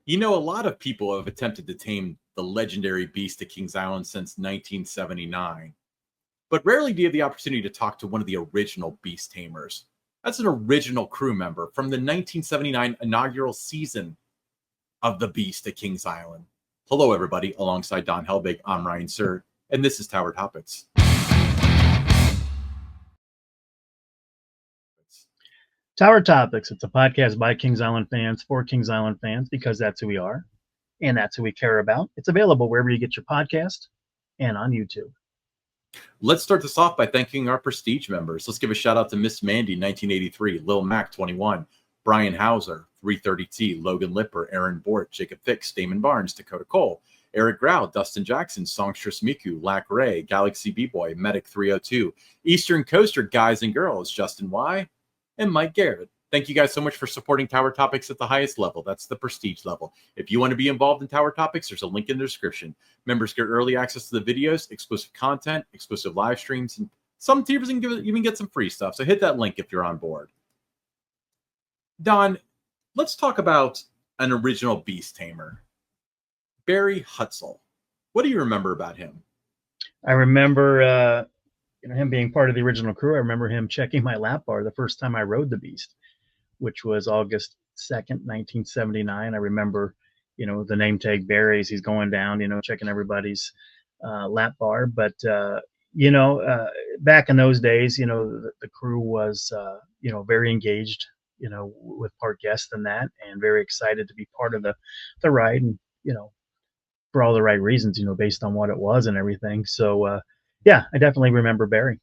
A lot of people have attempted to tame the legendary beast of Kings Island since 1979, but rarely do you have the opportunity to talk to one of the original beast tamers. That's an original crew member from the 1979 inaugural season of the Beast of Kings Island. Hello, everybody. Alongside Don Helbig, I'm Ryan Sir, and this is Tower Topics. Tower Topics. It's a podcast by Kings Island fans for Kings Island fans because that's who we are and that's who we care about. It's available wherever you get your podcast and on YouTube. Let's start this off by thanking our Prestige members. Let's give a shout out to Miss Mandy, 1983, Lil Mac, 21, Brian Hauser, 330T, Logan Lipper, Aaron Bort, Jacob Fix, Damon Barnes, Dakota Cole, Eric Grau, Dustin Jackson, Songstress Miku, Lack Ray, Galaxy B-Boy, Medic 302, Eastern Coaster Guys and Girls, Justin Y, and Mike Garrett. Thank you guys so much for supporting Tower Topics at the highest level. That's the Prestige level. If you want to be involved in Tower Topics, there's a link in the description. Members get early access to the videos, exclusive content, exclusive live streams, and some tiers can even get some free stuff. So hit that link if you're on board. Don, let's talk about an original beast tamer, Barry Hutzel. What do you remember about him? I remember him being part of the original crew. I remember him checking my lap bar the first time I rode the beast, which was August 2nd, 1979. I remember, the name tag Barry as he's going down, checking everybody's lap bar. But, back in those days, the crew was, very engaged, with part guests and that, and very excited to be part of the ride and, for all the right reasons, based on what it was and everything. So, yeah, I definitely remember Barry.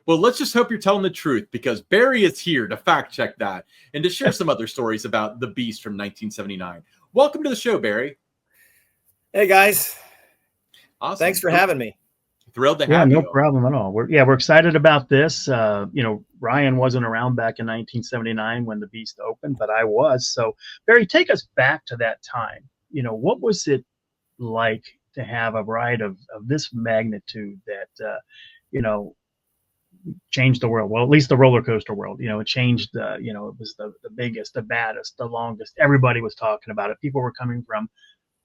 Well, let's just hope you're telling the truth, because Barry is here to fact check that and to share some other stories about the Beast from 1979. Welcome to the show, Barry. Hey, guys. Awesome. Thanks for having me. Thrilled to have you. Yeah, no problem at all. We're excited about this. Ryan wasn't around back in 1979 when the Beast opened, but I was. So, Barry, take us back to that time. What was it like to have a ride of this magnitude that, changed the world? Well, at least the roller coaster world. It changed. It was the biggest, the baddest, the longest. Everybody was talking about it. People were coming from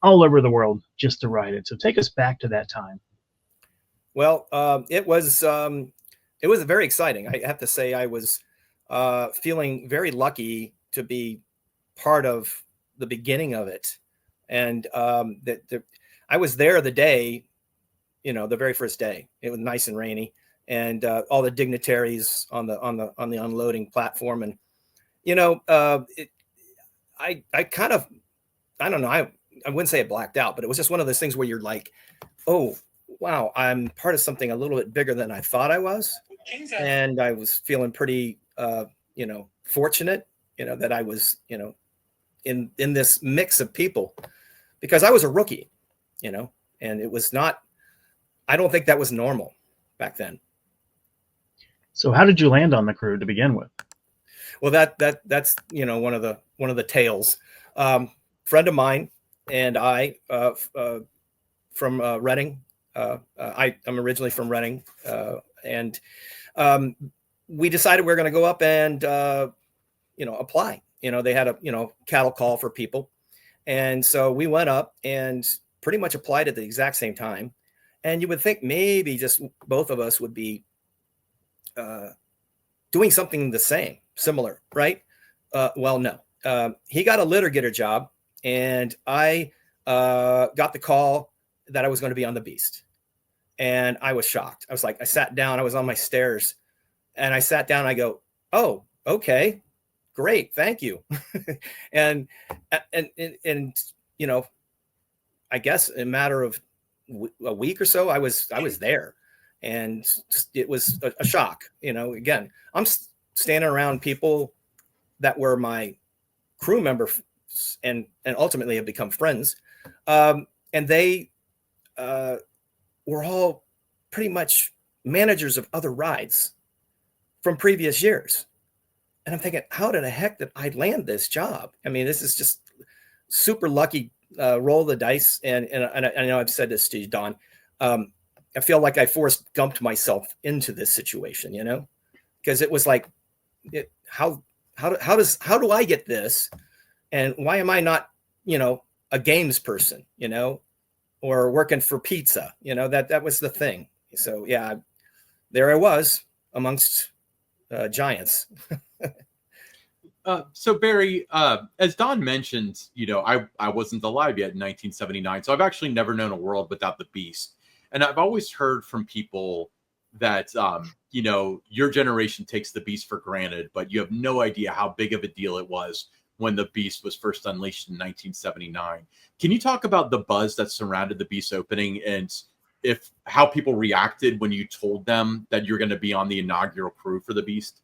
all over the world just to ride it. So take us back to that time. Well, it was very exciting. I have to say, I was feeling very lucky to be part of the beginning of it, and I was there the day, the very first day. It was nice and rainy, and all the dignitaries on the unloading platform, and I kind of, I don't know, I wouldn't say it blacked out, but it was just one of those things where you're like, oh wow, I'm part of something a little bit bigger than I thought I was, and I was feeling pretty fortunate, that I was in this mix of people, because I was a rookie, and it was not. I don't think that was normal back then. So how did you land on the crew to begin with? Well, that's one of the tales. Friend of mine and I from Reading. I'm originally from Reading, and we decided we were going to go up and apply. They had a cattle call for people, and so we went up and pretty much applied at the exact same time. And you would think maybe just both of us would be doing something similar, right? Well, no. He got a litter getter job, and I got the call that I was going to be on the Beast. And I was shocked. I sat down, I was on my stairs, and I sat down, I go, oh, okay, great, thank you. and I guess in a matter of a week or so, I was there, and it was a shock. Again, I'm standing around people that were my crew members and ultimately have become friends, and they were all pretty much managers of other rides from previous years. And I'm thinking, how the heck did I land this job? I mean, this is just super lucky roll of the dice. And I know I've said this to you, Don. I feel like I Forrest Gumped myself into this situation, because it was like, how do I get this? And why am I not a games person, or working for pizza, that was the thing. So yeah, there I was amongst giants. So Barry, as Don mentioned, I wasn't alive yet in 1979, so I've actually never known a world without the Beast. And I've always heard from people that your generation takes the Beast for granted, but you have no idea how big of a deal it was when the Beast was first unleashed in 1979. Can you talk about the buzz that surrounded the Beast opening and how people reacted when you told them that you're going to be on the inaugural crew for the Beast?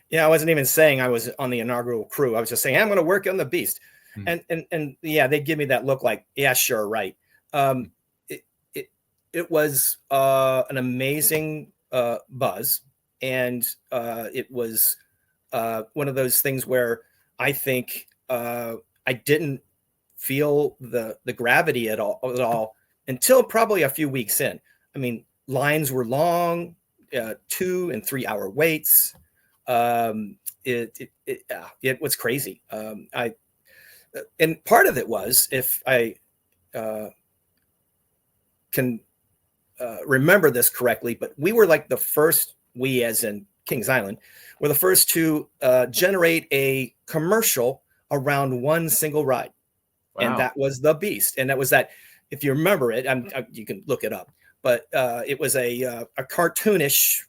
Yeah, I wasn't even saying I was on the inaugural crew. I was just saying, hey, I'm going to work on the Beast. Mm-hmm. And yeah, they give me that look like, yeah, sure, right. It was an amazing buzz. And it was one of those things where I think I didn't feel the gravity at all until probably a few weeks in. I mean, lines were long, 2 and 3 hour waits. It was crazy. And part of it was, if I can remember this correctly, but we were like we as in Kings Island, were the first to generate a commercial around one single ride. Wow. And that was the Beast. And that was that, if you remember it, you can look it up, but it was a cartoonish,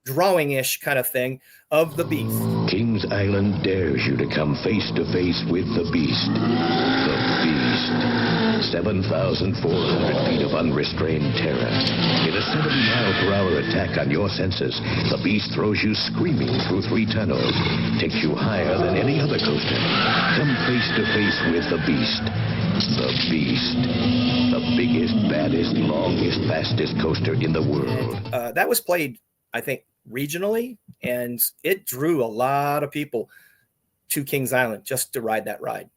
drawing-ish kind of thing of the Beast. Kings Island dares you to come face to face with the Beast. The Beast. 7,400 feet of unrestrained terror. In a 70-mile-per-hour attack on your senses, the Beast throws you screaming through 3 tunnels, takes you higher than any other coaster. Come face to face with the Beast. The Beast. The biggest, baddest, longest, fastest coaster in the world. That was played, I think, regionally, and it drew a lot of people to Kings Island just to ride that ride.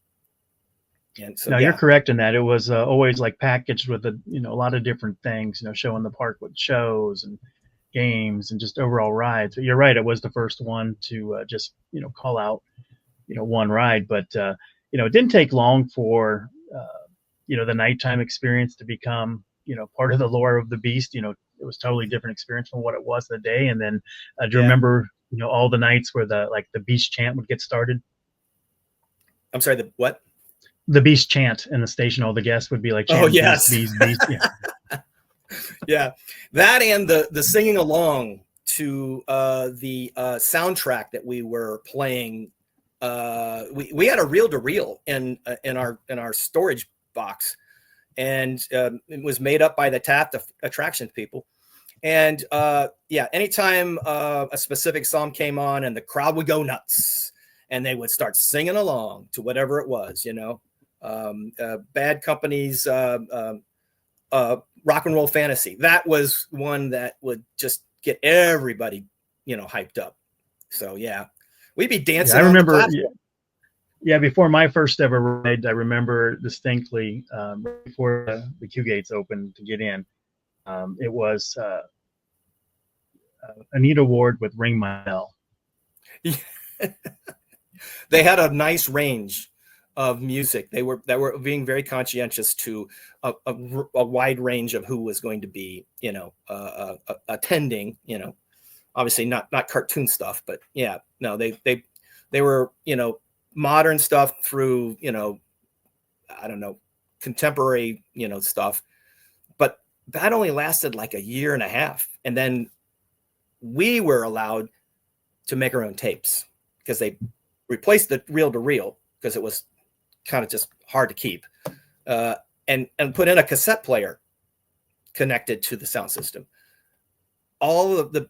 And so, no, you're correct in that. It was always like packaged with a lot of different things, showing the park with shows and games and just overall rides. But you're right, it was the first one to just call out one ride. But it didn't take long for the nighttime experience to become part of the lore of the Beast. It was totally different experience from what it was the day. And then do you remember all the nights where the Beast chant would get started? I'm sorry, the what? The Beast chant in the station. All the guests would be like, oh yes, Beast, Beast, Beast. Yeah. Yeah, that and the singing along to the soundtrack that we were playing. We had a reel-to-reel in our storage box, and it was made up by the TAP, the attractions people. And anytime a specific song came on, and the crowd would go nuts, and they would start singing along to whatever it was, Bad Company's Rock and Roll Fantasy. That was one that would just get everybody, hyped up. So yeah, we'd be dancing. Yeah, I remember. Before my first ever ride, I remember distinctly right before the queue gates opened to get in. It was Anita Ward with "Ring My Bell." They had a nice range of music. They were being very conscientious to a wide range of who was going to be, attending. Obviously not cartoon stuff, but yeah, no, they were, modern stuff through, I don't know, contemporary, stuff. But that only lasted like a year and a half, and then we were allowed to make our own tapes because they replaced the reel-to-reel because it was kind of just hard to keep, and put in a cassette player connected to the sound system. All of the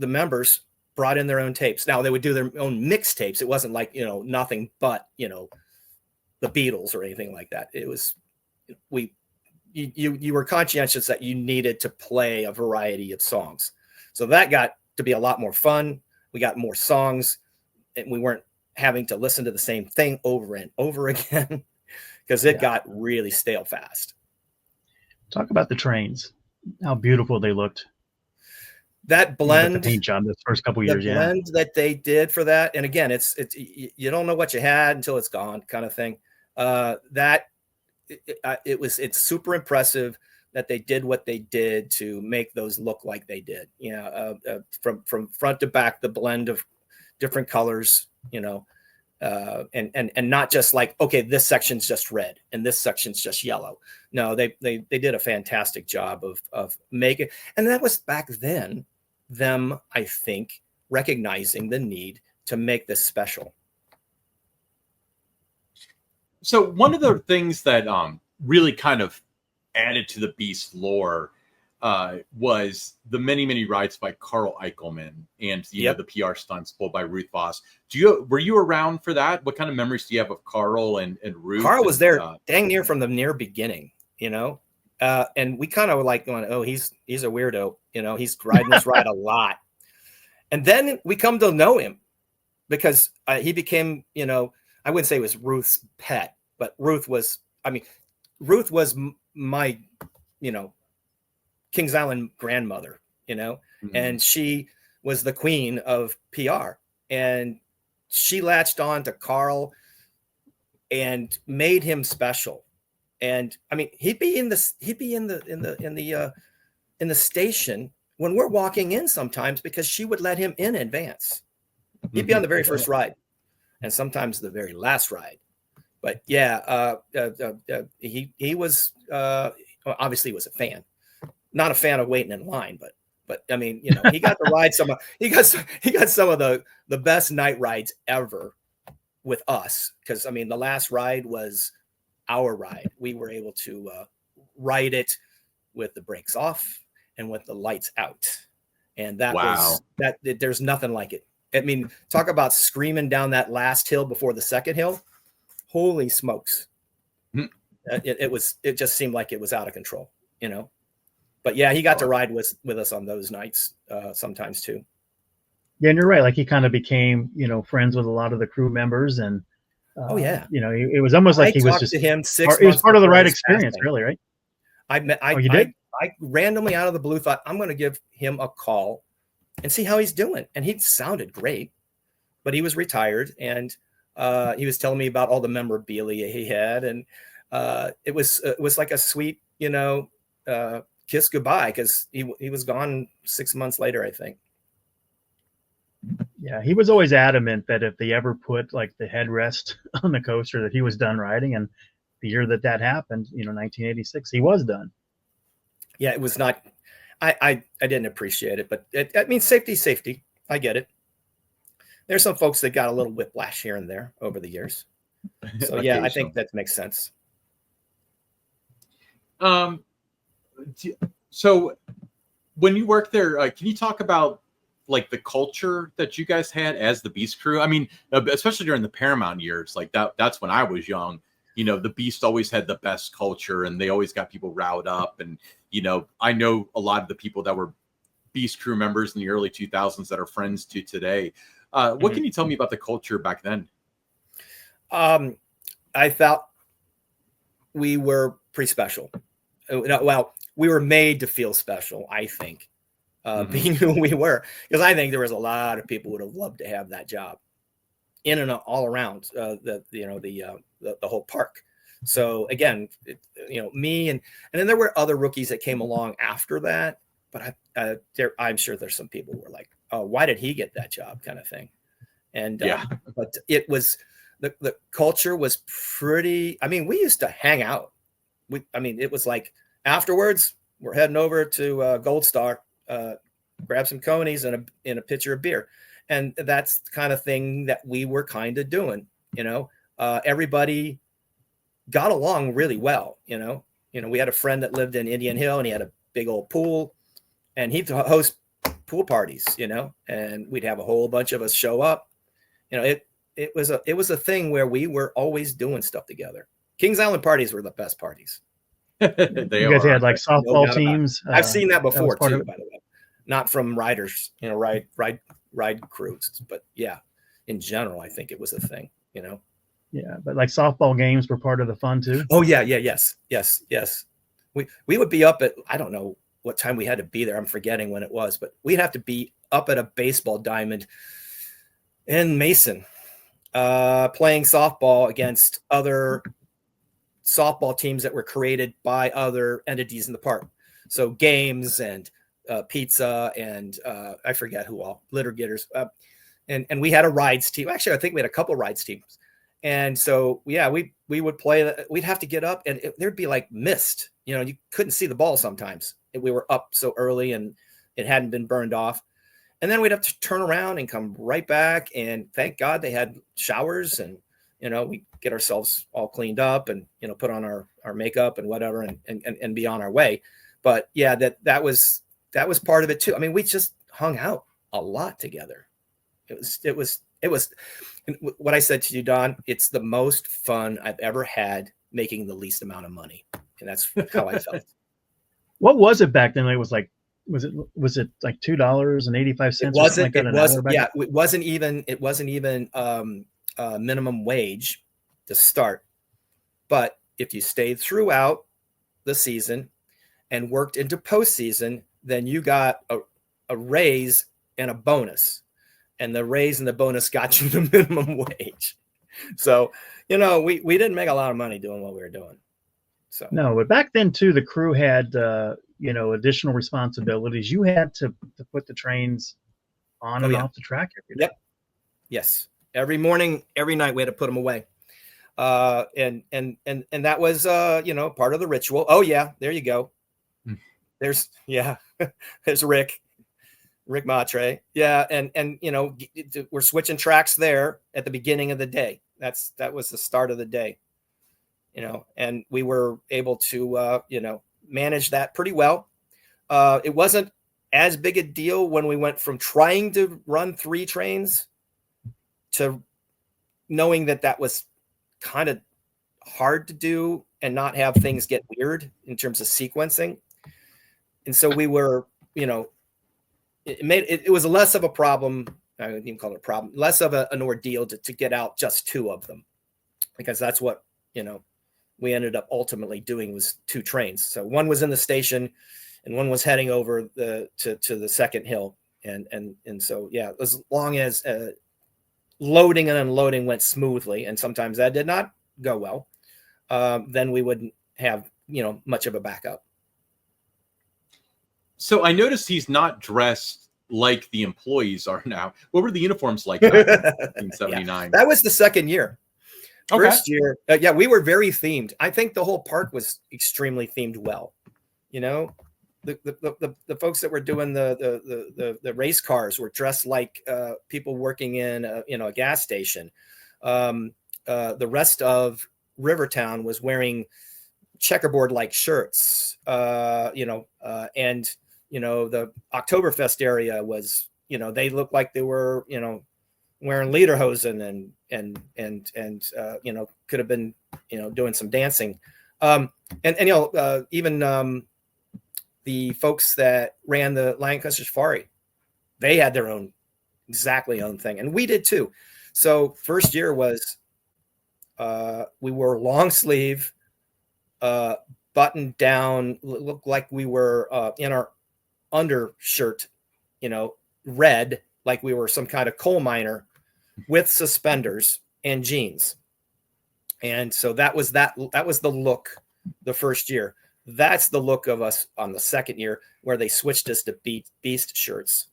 members brought in their own tapes. Now they would do their own mixtapes. It wasn't like, nothing but, the Beatles or anything like that. It was, you were conscientious that you needed to play a variety of songs. So that got to be a lot more fun. We got more songs, and we weren't having to listen to the same thing over and over again because it got really stale fast. Talk about the trains, how beautiful they looked. that blend, the paint job this first couple the years. Yeah. blend that they did for that. And again, it's you don't know what you had until it's gone, kind of thing. It's super impressive that they did what they did to make those look like they did. You know, from front to back, the blend of different colors. You know, and not just like, okay, this section's just red and this section's just yellow. No, they did a fantastic job of making, and that was back then them, I think, recognizing the need to make this special. So one of the things that really kind of added to the Beast lore was the many rides by Carl Eichelman and know the PR stunts pulled by Ruth Voss. Were you around for that? What kind of memories do you have of Carl and Ruth? Carl was there dang near from the near beginning, you know, and we kind of were like going, oh, he's a weirdo, you know, he's riding this ride a lot, and then we come to know him because he became, you know, I wouldn't say it was Ruth's pet, but Ruth was my, you know, Kings Island grandmother, you know, and she was the queen of PR, and she latched on to Carl and made him special. And I mean, he'd be in the station when we're walking in sometimes because she would let him in advance. He'd be on the very first ride and sometimes the very last ride. But yeah, he was obviously was a fan. Not a fan of waiting in line, but I mean, you know, he got to ride he got some of the best night rides ever with us. Cause I mean, the last ride was our ride. We were able to ride it with the brakes off and with the lights out. And there's nothing like it. I mean, talk about screaming down that last hill before the second hill. Holy smokes. It just seemed like it was out of control, you know? But yeah, he got to ride with us on those nights sometimes too. Yeah, and you're right. Like he kind of became, you know, friends with a lot of the crew members, and you know, it was almost like he was just to him it was part of the ride experience, really, right? I randomly out of the blue thought I'm going to give him a call and see how he's doing, and he sounded great, but he was retired, and he was telling me about all the memorabilia he had, and it was like a sweet, you know, kiss goodbye, because he was gone 6 months later, I think. Yeah, he was always adamant that if they ever put like the headrest on the coaster, that he was done riding. And the year that happened, you know, 1986, he was done. Yeah, it was not. I didn't appreciate it, but I mean, safety. I get it. There's some folks that got a little whiplash here and there over the years. So yeah, I think that makes sense. So when you worked there, can you talk about like the culture that you guys had as the Beast crew? I mean, especially during the Paramount years, like that's when I was young. You know, the Beast always had the best culture, and they always got people riled up. And, you know, I know a lot of the people that were Beast crew members in the early 2000s that are friends to today. What can you tell me about the culture back then? I felt we were pretty special. Well, we were made to feel special, I think, being who we were, because I think there was a lot of people would have loved to have that job in and all around the whole park. So again, you know, me and then there were other rookies that came along after that, but I'm sure there's some people who were like, oh, why did he get that job, kind of thing. And but it was the culture was pretty. I mean, we used to hang out. It was like afterwards we're heading over to Gold Star, grab some conies and a pitcher of beer, and that's the kind of thing that we were kind of doing. You know, everybody got along really well. You know, we had a friend that lived in Indian Hill, and he had a big old pool, and he'd host pool parties. You know, and we'd have a whole bunch of us show up. You know, it was a thing where we were always doing stuff together. Kings Island parties were the best parties. You guys had like softball teams. I've seen that before too, by the way. Not from riders, you know, ride crews, but yeah, in general, I think it was a thing, you know. Yeah, but like softball games were part of the fun too. Oh yeah, yes. We would be up at, I don't know, what time we had to be there. I'm forgetting when it was, but we'd have to be up at a baseball diamond in Mason, playing softball against other softball teams that were created by other entities in the park. So games and pizza and I forget who all, litter getters. And we had a rides team. Actually, I think we had a couple rides teams. And so, yeah, we would play. We'd have to get up and there'd be like mist. You know, you couldn't see the ball sometimes. We were up so early and it hadn't been burned off. And then we'd have to turn around and come right back. And thank God they had showers and, you know, we get ourselves all cleaned up and, you know, put on our makeup and whatever and be on our way. But yeah, that was part of it too. I mean, we just hung out a lot together. It was what I said to you, Don, it's the most fun I've ever had making the least amount of money. And that's how I felt. What was it back then? It was like, was it like $2.85? It wasn't, it wasn't even minimum wage to start. But if you stayed throughout the season and worked into postseason, then you got a raise and a bonus. And the raise and the bonus got you the minimum wage. So, you know, we didn't make a lot of money doing what we were doing. So no, but back then too, the crew had you know, additional responsibilities. You had to put the trains on and off the track every day. Yep. Yes. Every morning, every night, we had to put them away. And that was you know, part of the ritual. Oh yeah, there you go. There's Rick Matre. Yeah. And, you know, we're switching tracks there at the beginning of the day. That was the start of the day, you know, and we were able to, you know, manage that pretty well. It wasn't as big a deal when we went from trying to run 3 trains to knowing that was kind of hard to do and not have things get weird in terms of sequencing. And so we were, you know, it was less of a problem. I wouldn't even call it a problem, less of an ordeal to get out just 2 of them, because that's what, you know, we ended up ultimately doing was 2 trains. So one was in the station and one was heading over to the second hill. And so, yeah, as long as loading and unloading went smoothly, and sometimes that did not go well, then we wouldn't have, you know, much of a backup. So I noticed he's not dressed like the employees are now. What were the uniforms like back in 1979? Yeah, that was the second year. First year, yeah, we were very themed. I think the whole park was extremely themed well. You know, the folks that were doing the race cars were dressed like people working in you know, a gas station. The rest of Rivertown was wearing checkerboard like shirts. You know, and you know, the Oktoberfest area was, you know, they looked like they were, you know, wearing lederhosen and you know, could have been, you know, doing some dancing. And you know, even the folks that ran the Lancaster Safari, they had their own thing. And we did too. So first year was, we wore long sleeve, buttoned down, looked like we were in our undershirt, you know, red, like we were some kind of coal miner, with suspenders and jeans. And so that was the look the first year. That's the look of us on the second year, where they switched us to Beast shirts.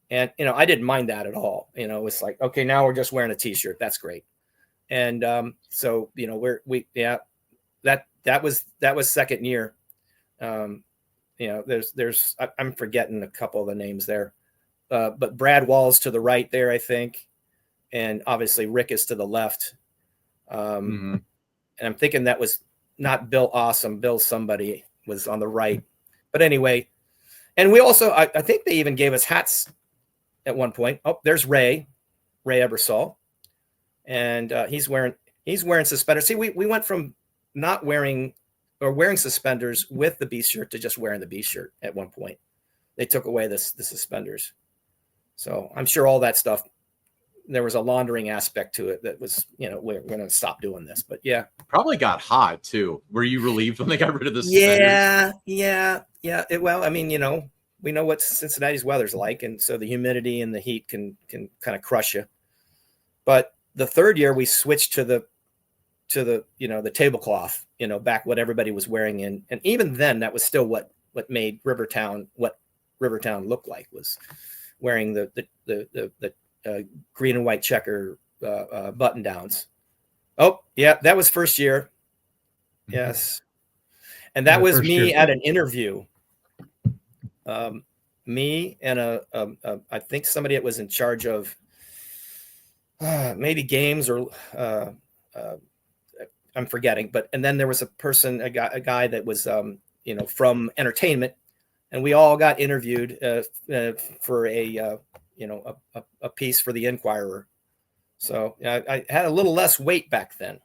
And, you know, I didn't mind that at all. You know, it's like, okay, now we're just wearing a t-shirt. That's great. And so, you know, that was second year. You know, I'm forgetting a couple of the names there. But Brad Wall's to the right there, I think. And obviously Rick is to the left. And I'm thinking that was not Bill Awesome. Bill somebody was on the right. But anyway, and we also, I think they even gave us hats at one point. Oh, there's Ray Ebersol. And he's wearing suspenders. See, we went from not wearing suspenders with the Beast shirt to just wearing the Beast shirt at one point. They took away the suspenders. So I'm sure all that stuff there was a laundering aspect to it that was, we're going to stop doing this. But yeah, probably got hot too. Were you relieved when they got rid of the suspenders? Yeah. Well, I mean, we know what Cincinnati's weather's like, and so the humidity and the heat can kind of crush you. But the third year we switched to the the tablecloth, back what everybody was wearing in, and even then that was still what made Rivertown what Rivertown looked like, was wearing the green and white checker button downs. Oh yeah, that was first year. Yes, and that was me at an interview. Me and I think somebody that was in charge of maybe games or I'm forgetting, and then there was a guy that was from entertainment, and we all got interviewed for a piece for the Inquirer. So I had a little less weight back then.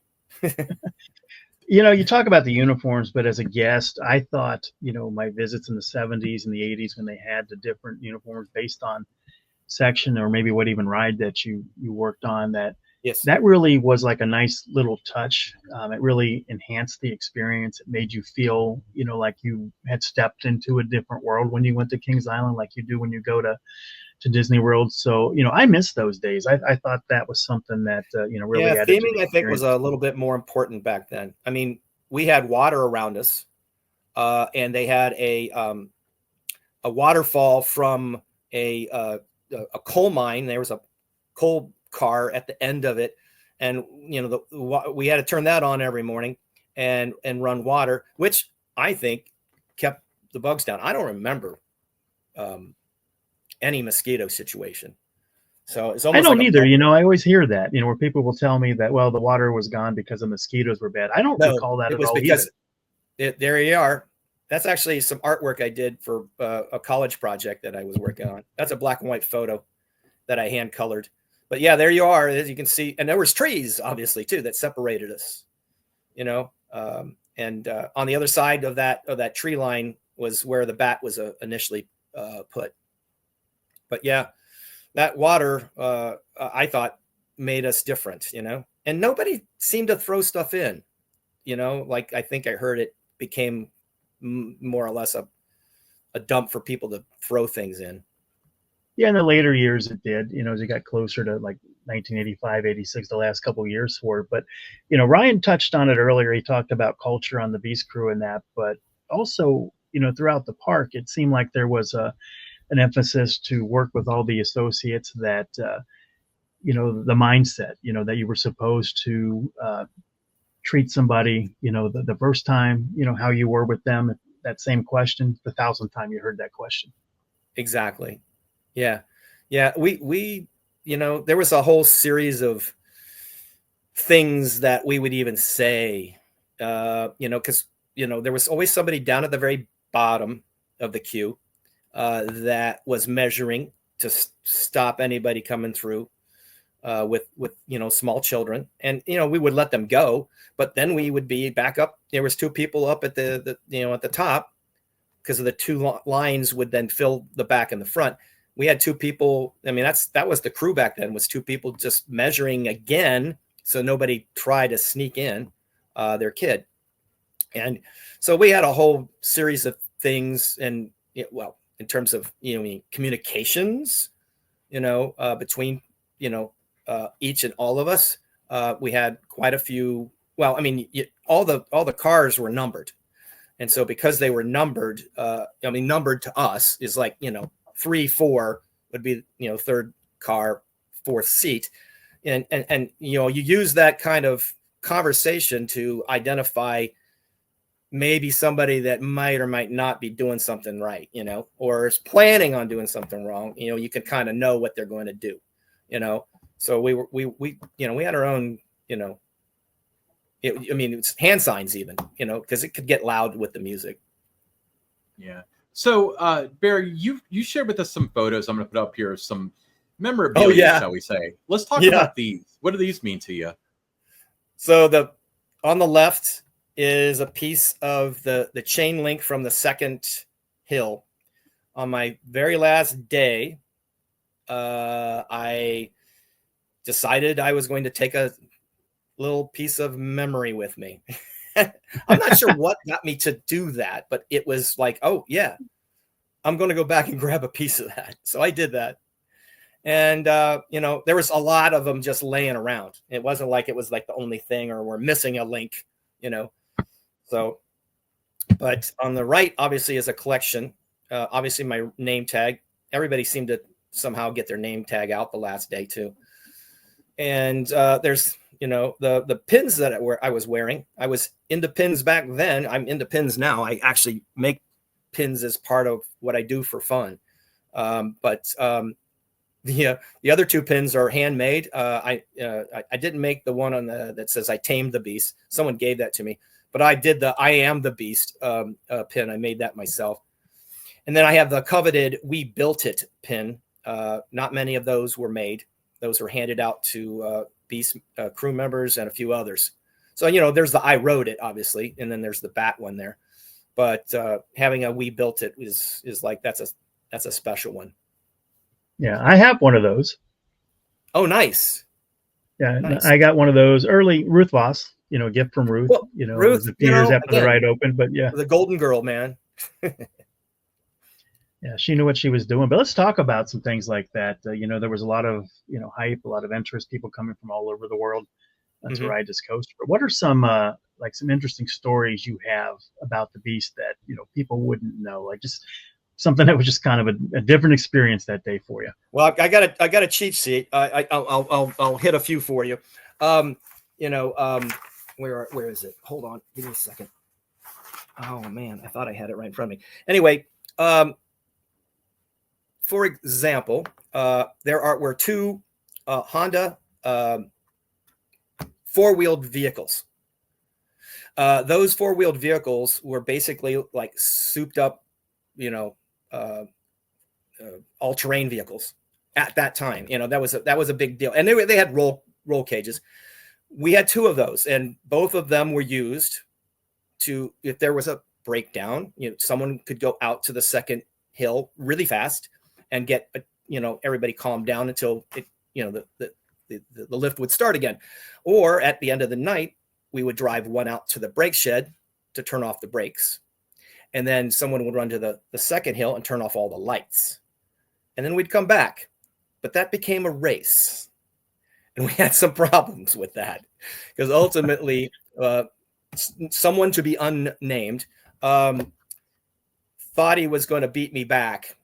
You talk about the uniforms, but as a guest, I thought, my visits in the 70s and the 80s when they had the different uniforms based on section or maybe what even ride that you worked on, that really was like a nice little touch. It really enhanced the experience. It made you feel, like you had stepped into a different world when you went to Kings Island, like you do when you go to Disney World. So, I miss those days. I thought that was something that, really added to theming, the I think, was a little bit more important back then. I mean, we had water around us, and they had a waterfall from a coal mine. There was a coal car at the end of it, and we had to turn that on every morning and run water, which I think kept the bugs down. I don't remember any mosquito situation. So it's almost I don't either. I always hear that, where people will tell me that, well, the water was gone because the mosquitoes were bad. I don't recall that at all either. There you are. That's actually some artwork I did for a college project that I was working on. That's a black and white photo that I hand colored. But yeah, there you are, as you can see. And there was trees, obviously, too, that separated us, and on the other side of that tree line was where the bat was initially put. But yeah, that water, I thought, made us different, and nobody seemed to throw stuff in, like I think I heard it became more or less a dump for people to throw things in. Yeah, in the later years it did, as it got closer to like 1985, 86, the last couple of years for it. But, Ryan touched on it earlier. He talked about culture on the Beast Crew and that, but also, throughout the park, it seemed like there was an emphasis to work with all the associates that, the mindset, that you were supposed to treat somebody, the first time, how you were with them, that same question, the 1,000th time you heard that question. Exactly. Yeah. We there was a whole series of things that we would even say, because, there was always somebody down at the very bottom of the queue that was measuring to stop anybody coming through with small children, and we would let them go, but then we would be back up. There was two people up at the at the top, because of the two lines would then fill the back and the front. We had two people. I mean, that was the crew back then, was two people just measuring again, so nobody tried to sneak in their kid. And so we had a whole series of things, and in terms of communications, between each and all of us, we had quite a few. Well, I mean, all the cars were numbered, and so because they were numbered, numbered to us is like 3, 4 would be third car, fourth seat, and you use that kind of conversation to identify maybe somebody that might or might not be doing something right, or is planning on doing something wrong. You can kind of know what they're going to do, So we had our own, it's hand signs even, because it could get loud with the music. Yeah. So Barry, you shared with us some photos. I'm going to put up here some memorabilia, shall we say? Let's talk about these. What do these mean to you? So on the left is a piece of the chain link from the second hill. On my very last day, I decided I was going to take a little piece of memory with me. I'm not sure what got me to do that, but it was like, oh yeah, I'm going to go back and grab a piece of that. So I did that. And, there was a lot of them just laying around. It wasn't like it was like the only thing, or we're missing a link, So, but on the right, obviously, is a collection. Obviously, my name tag. Everybody seemed to somehow get their name tag out the last day too. And there's, the pins that I was wearing. I was into pins back then. I'm into pins now. I actually make pins as part of what I do for fun. But the other two pins are handmade. I didn't make the one on that says I tamed the beast. Someone gave that to me, but I did the I am the beast pin. I made that myself. And then I have the coveted We Built It pin. Not many of those were made. Those were handed out to Beast crew members and a few others. So, there's the I wrote it, obviously, and then there's the bat one there. But having a We Built It is like that's a special one. Yeah, I have one of those. Oh, nice. Yeah, Nice. I got one of those early Ruth Voss, a gift from Ruth. Well, Ruth, it was a few years after the ride opened, but yeah. The Golden Girl, man. Yeah, she knew what she was doing. But let's talk about some things like that. There was a lot of, hype, a lot of interest, people coming from all over the world to ride this coaster. But what are some interesting stories you have about the Beast that, people wouldn't know? Like just something that was just kind of a different experience that day for you. Well, I got a cheat sheet. I'll hit a few for you. Where is it? Hold on, give me a second. Oh man, I thought I had it right in front of me. Anyway, for example, there were two Honda four-wheeled vehicles. Those four-wheeled vehicles were basically like souped up, all-terrain vehicles at that time. That was a big deal, and they had roll cages. We had two of those, and both of them were used to, if there was a breakdown, someone could go out to the second hill really fast and get everybody calmed down until the lift would start again. Or at the end of the night, we would drive one out to the brake shed to turn off the brakes. And then someone would run to the second hill and turn off all the lights. And then we'd come back. But that became a race. And we had some problems with that. Because ultimately, someone to be unnamed thought he was going to beat me back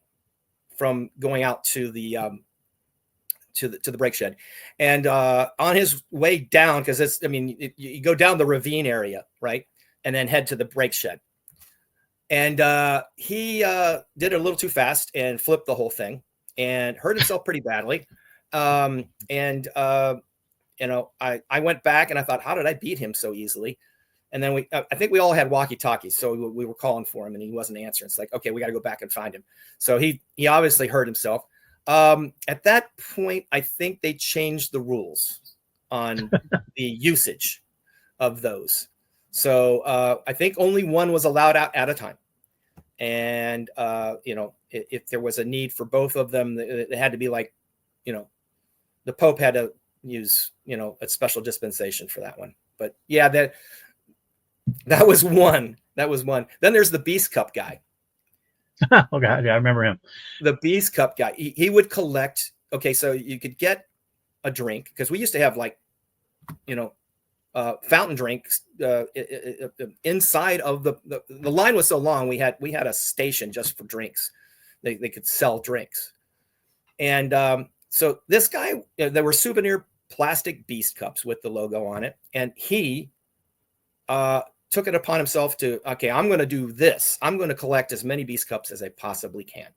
from going out to the brake shed. And on his way down, because you go down the ravine area, right? And then head to the brake shed. And he did it a little too fast and flipped the whole thing and hurt himself pretty badly. I went back and I thought, how did I beat him so easily? And then I think we all had walkie-talkies, so we were calling for him and he wasn't answering. It's like, okay, we got to go back and find him. So he obviously hurt himself. At that point, I think they changed the rules on the usage of those. So I think only one was allowed out at a time. And, if there was a need for both of them, it had to be like, the Pope had to use, a special dispensation for that one. But yeah, that was one. That was one. Then there's the Beast Cup guy. Oh God, yeah, I remember him. The Beast Cup guy. He would collect. Okay, so you could get a drink because we used to have like, fountain drinks inside of the line was so long. We had a station just for drinks. They could sell drinks, and so this guy, there were souvenir plastic Beast cups with the logo on it, and he took it upon himself to, okay, I'm going to do this. I'm going to collect as many Beast cups as I possibly can.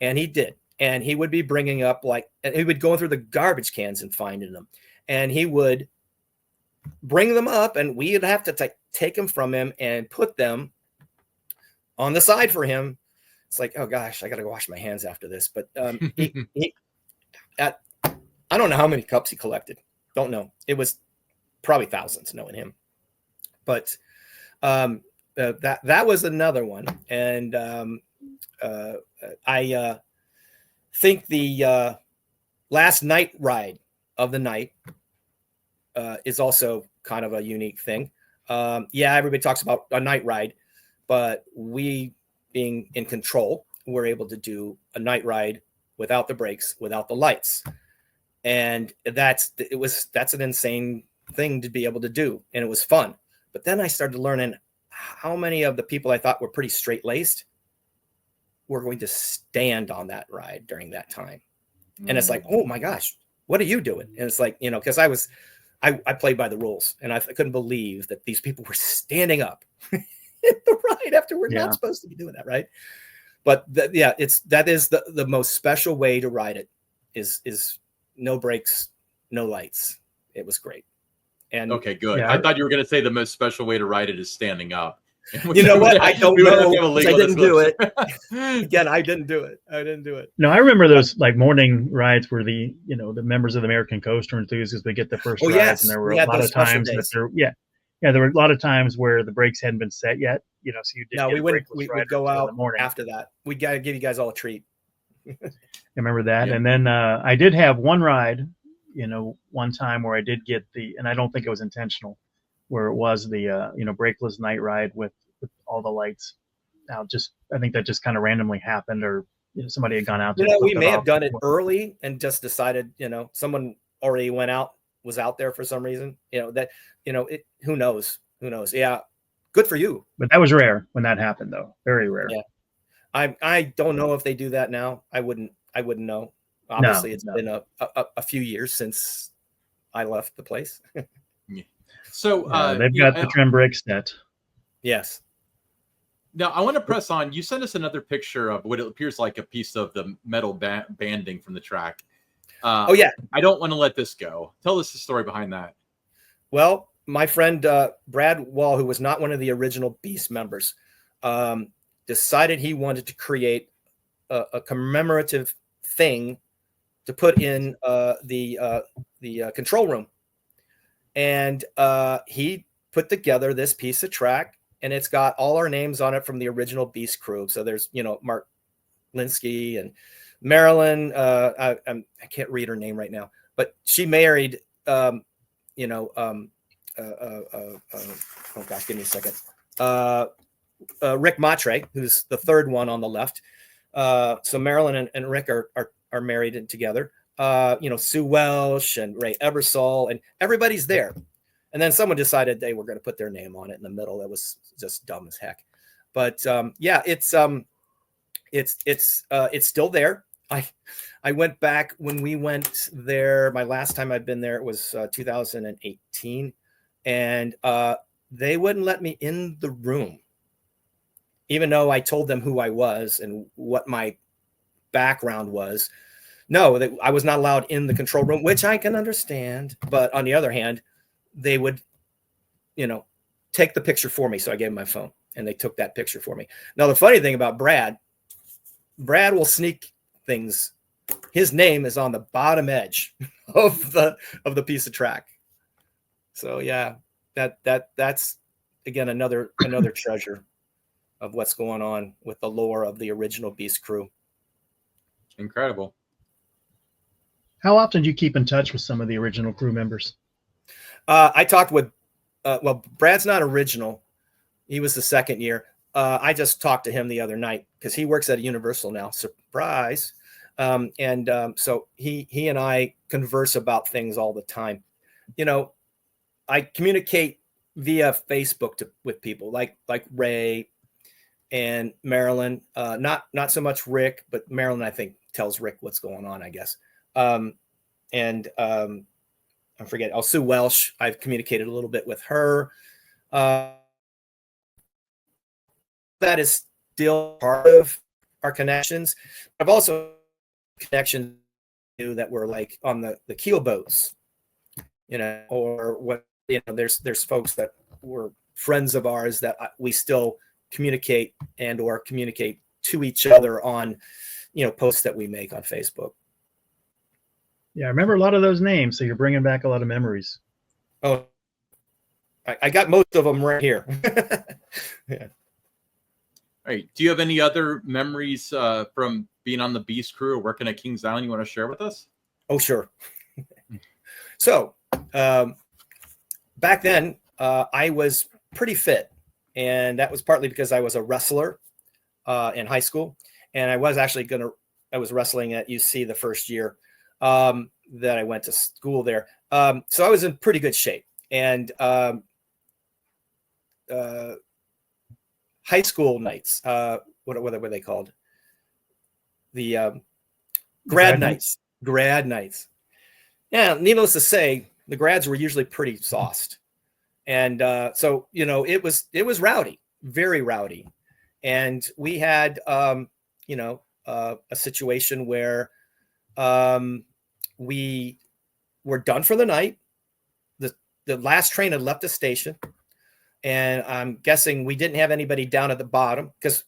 And he did. And he would be bringing up and he would go through the garbage cans and finding them. And he would bring them up and we'd have to take them from him and put them on the side for him. It's like, oh gosh, I got to go wash my hands after this. But I don't know how many cups he collected. Don't know. It was probably thousands knowing him. But that was another one. And I think the last night ride of the night is also kind of a unique thing. Yeah, everybody talks about a night ride, but we, being in control, were able to do a night ride without the brakes, without the lights. And that's an insane thing to be able to do. And it was fun. But then I started learning how many of the people I thought were pretty straight laced were going to stand on that ride during that time. And it's like, oh my gosh, what are you doing? And it's like, you know, because I played by the rules, and I couldn't believe that these people were standing up in the ride after we're not supposed to be doing that, right? But that is the most special way to ride it is no brakes, no lights. It was great. And okay, good. Yeah. I thought you were going to say the most special way to ride it is standing up. You know what? I don't know. I didn't do it. Again, Again, I didn't do it. No, I remember those like morning rides where the members of the American Coaster enthusiasts would get the first rides, yes. and there were We a had lot those of special times that days. there were a lot of times where the brakes hadn't been set yet. You know, so you did. No, get we a wouldn't. brakeless We ride would go in the out morning. after that. We got to give you guys all a treat. I remember that. Yeah. And then I did have one ride, one time where I did get and I don't think it was intentional, where it was the brakeless night ride with all the lights. Now, I think that just kind of randomly happened, or somebody had gone out to. We may have done it early and just decided, someone already was out there for some reason. Who knows? Yeah, good for you. But that was rare when that happened, though. Very rare. Yeah, I don't know if they do that now. I wouldn't know. Obviously, it's been a few years since I left the place. So they've got the trim brake set. Yes. Now I want to press on. You sent us another picture of what it appears like a piece of the metal banding from the track. Oh yeah. I don't want to let this go. Tell us the story behind that. Well, my friend Brad Wall, who was not one of the original Beast members, decided he wanted to create a commemorative thing to put in the control room, and he put together this piece of track, and it's got all our names on it from the original Beast crew. So there's Mark Linsky and Marilyn. I can't read her name right now, but she married oh gosh, give me a second. Rick Matre, who's the third one on the left. So Marilyn and Rick are married together. Sue Welsh and Ray Ebersol, and everybody's there. And then someone decided they were going to put their name on it in the middle. That was just dumb as heck. But it's still there. I went back when we went there. My last time I'd been there, it was 2018, and they wouldn't let me in the room, even though I told them who I was and what my background was. No, I was not allowed in the control room, which I can understand. But on the other hand, they would, take the picture for me. So I gave them my phone, and they took that picture for me. Now, the funny thing about Brad will sneak things. His name is on the bottom edge of the piece of track. So yeah, that's again another treasure of what's going on with the lore of the original Beast crew. Incredible. How often do you keep in touch with some of the original crew members? I talked with, Brad's not original. He was the second year. I just talked to him the other night because he works at Universal now. Surprise. So he and I converse about things all the time. I communicate via Facebook with people like Ray and Marilyn. Not so much Rick, but Marilyn, I think, tells Rick what's going on, I guess. I forget. Sue Welsh. I've communicated a little bit with her. That is still part of our connections. I've also connections that were like on the keel boats, or what, there's folks that were friends of ours that we still communicate or communicate to each other on, posts that we make on Facebook. Yeah, I remember a lot of those names, so you're bringing back a lot of memories. Oh, I got most of them right here. Yeah. All right. Do you have any other memories from being on the Beast crew or working at Kings Island you want to share with us? Oh, sure. So back then, I was pretty fit, and that was partly because I was a wrestler in high school, and I was wrestling at UC the first year that I went to school there. So I was in pretty good shape, and high school nights, what were they called? The grad nights. Yeah, needless to say, the grads were usually pretty sauced. And so, it was rowdy, very rowdy. And we had, a situation where we were done for the night. The last train had left the station. And I'm guessing we didn't have anybody down at the bottom because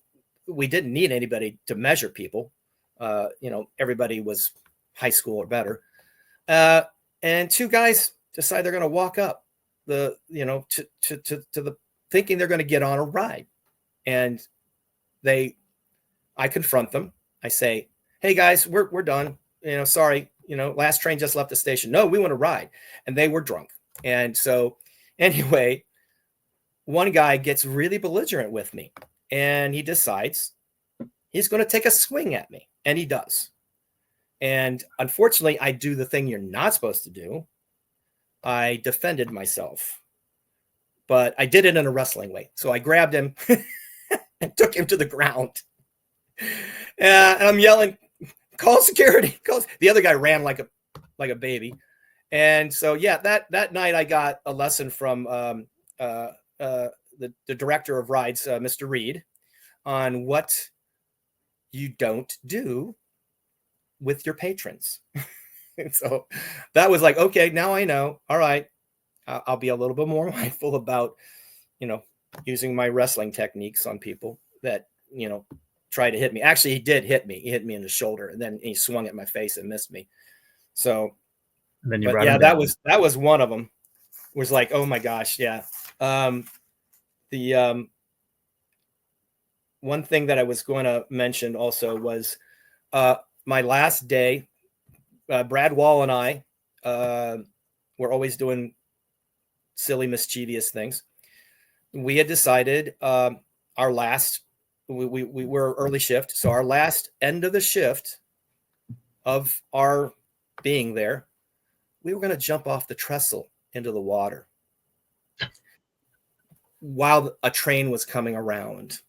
we didn't need anybody to measure people. Everybody was high school or better. And two guys decide they're going to walk up to the thinking they're going to get on a ride. And I confront them. I say, "Hey guys, we're done. Sorry. Last train just left the station. No, we want to ride." And they were drunk. And so anyway, one guy gets really belligerent with me, and he decides he's going to take a swing at me. And he does. And unfortunately, I do the thing you're not supposed to do. I defended myself, but I did it in a wrestling way. So I grabbed him and took him to the ground. And I'm yelling, "Call security!" The other guy ran like a baby. And so, yeah, that night I got a lesson from the director of rides, Mr. Reed, on what you don't do with your patrons. And so that was like, okay, now I know. All right, I'll be a little bit more mindful about, using my wrestling techniques on people that, try to hit me. Actually, he did hit me. He hit me in the shoulder, and then he swung at my face and missed me. So, and then that was one of them. It was like, oh my gosh, yeah. The one thing that I was going to mention also was my last day. Brad Wall and I were always doing silly, mischievous things. We had decided our last, we were early shift. So our last end of the shift of our being there, we were going to jump off the trestle into the water while a train was coming around.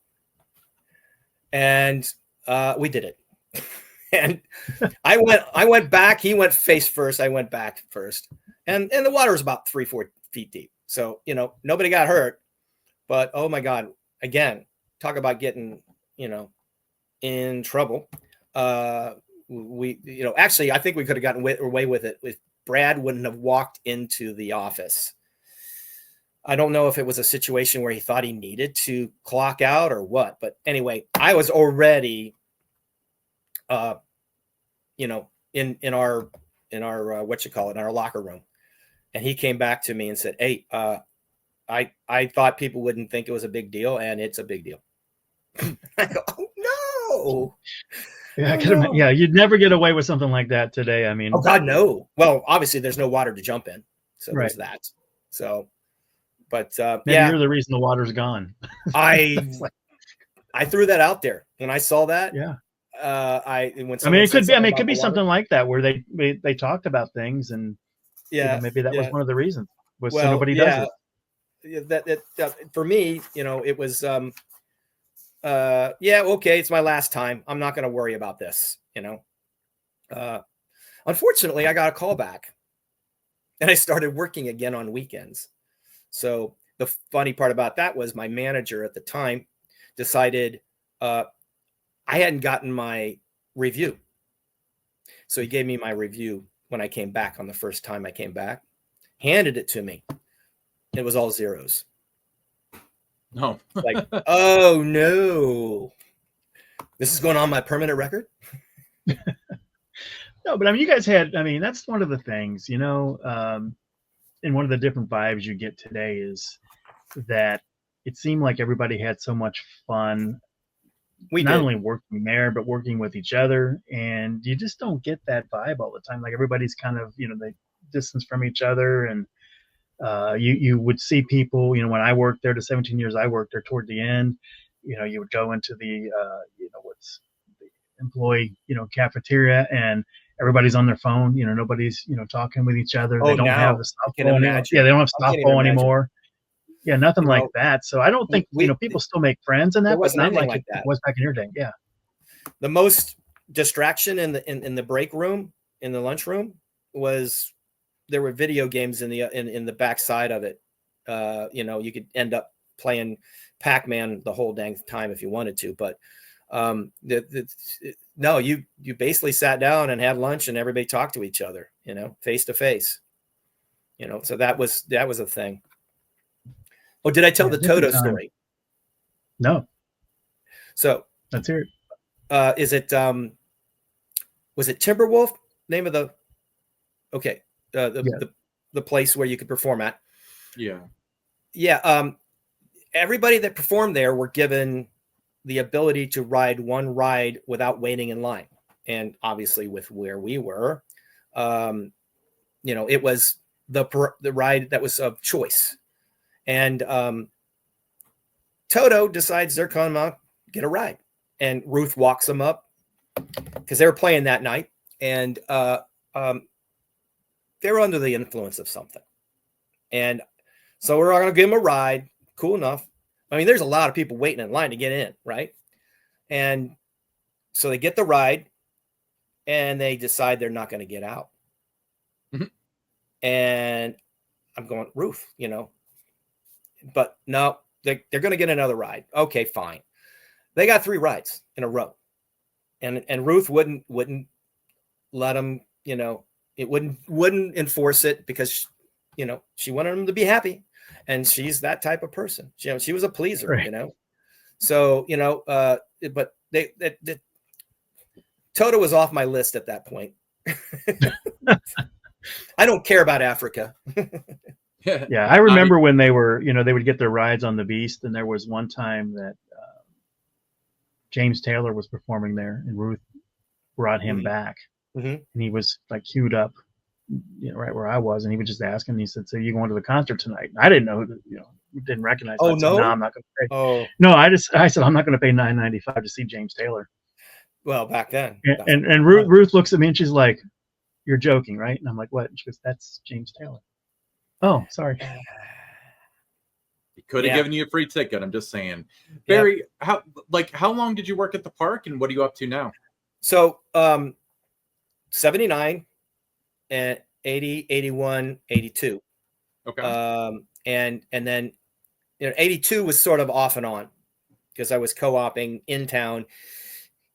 And we did it. And I went back. He went face first. I went back first. And the water was about 3-4 feet deep. So, nobody got hurt. But, oh, my God, again, talk about getting, in trouble. Actually, I think we could have gotten away with it if Brad wouldn't have walked into the office. I don't know if it was a situation where he thought he needed to clock out or what. But anyway, I was already in our in our locker room, and he came back to me and said, "Hey, I thought people wouldn't think it was a big deal, and it's a big deal." I go, "Oh no!" Yeah, yeah, you'd never get away with something like that today. I mean, oh God, no. Well, obviously, there's no water to jump in, so right. There's that. So, but maybe you're the reason the water's gone. I threw that out there when I saw that. Yeah. It could be something like that where they talked about things, and maybe that was one of the reasons. So nobody does it. That for me, it was okay, it's my last time. I'm not going to worry about this. Unfortunately, I got a call back, and I started working again on weekends. So the funny part about that was my manager at the time decided I hadn't gotten my review. So he gave me my review when I came back on the first time I came back, handed it to me. It was all zeros. No. Like, oh no, this is going on my permanent record. No, but you guys had, that's one of the things, and one of the different vibes you get today is that it seemed like everybody had so much fun. Not only working there, but working with each other. And you just don't get that vibe all the time. Like everybody's kind of, distance from each other. And you would see people, when I worked there, the 17 years I worked there, toward the end, you would go into the, what's the employee, cafeteria, and everybody's on their phone. Nobody's, talking with each other. They don't have the I can softball anymore. imagine. Yeah, they don't have I can't even softball imagine. anymore. Yeah, nothing You like know, that. So I don't think, people still make friends in there that, but wasn't not anything like like it that. was back in your day. Yeah. The most distraction in the break room, in the lunchroom, was there were video games in the back side of it. You could end up playing Pac-Man the whole dang time if you wanted to, but no, you basically sat down and had lunch, and everybody talked to each other, face to face. So that was a thing. Oh, did I tell the Toto story? No. So let's hear it. Was it Timberwolf? Name of the the place where you could perform at? Yeah. Yeah. Everybody that performed there were given the ability to ride one ride without waiting in line. And obviously with where we were, it was the ride that was of choice. And Toto decides they're coming out, get a ride. And Ruth walks them up because they were playing that night. And they were under the influence of something. And so we're all going to give them a ride. Cool enough. I mean, there's a lot of people waiting in line to get in, right? And so they get the ride, and they decide they're not going to get out. Mm-hmm. And I'm going, Ruth, but no, they're going to get another ride. Okay, fine. They got 3 rides in a row, and Ruth wouldn't let them. It wouldn't enforce it because she wanted them to be happy, and she's that type of person. She was a pleaser, right. So but they Toto was off my list at that point. I don't care about Africa. Yeah, I remember when they were, they would get their rides on the Beast, and there was one time that James Taylor was performing there, and Ruth brought him back, and he was like queued up, right where I was, and he was just asking. He said, "So you going to the concert tonight?" And I didn't know, didn't recognize. Oh, I said, no, I'm not going to pay. Oh no, I said I'm not going to pay $9.95 to see James Taylor. Well, back then, and Ruth looks at me and she's like, "You're joking, right?" And I'm like, "What?" And she goes, "That's James Taylor." Oh, sorry. He could have given you a free ticket. I'm just saying. Barry, how long did you work at the park, and what are you up to now? So 79 and 80, 81, 82. Okay. And then 82 was sort of off and on because I was co-oping in town,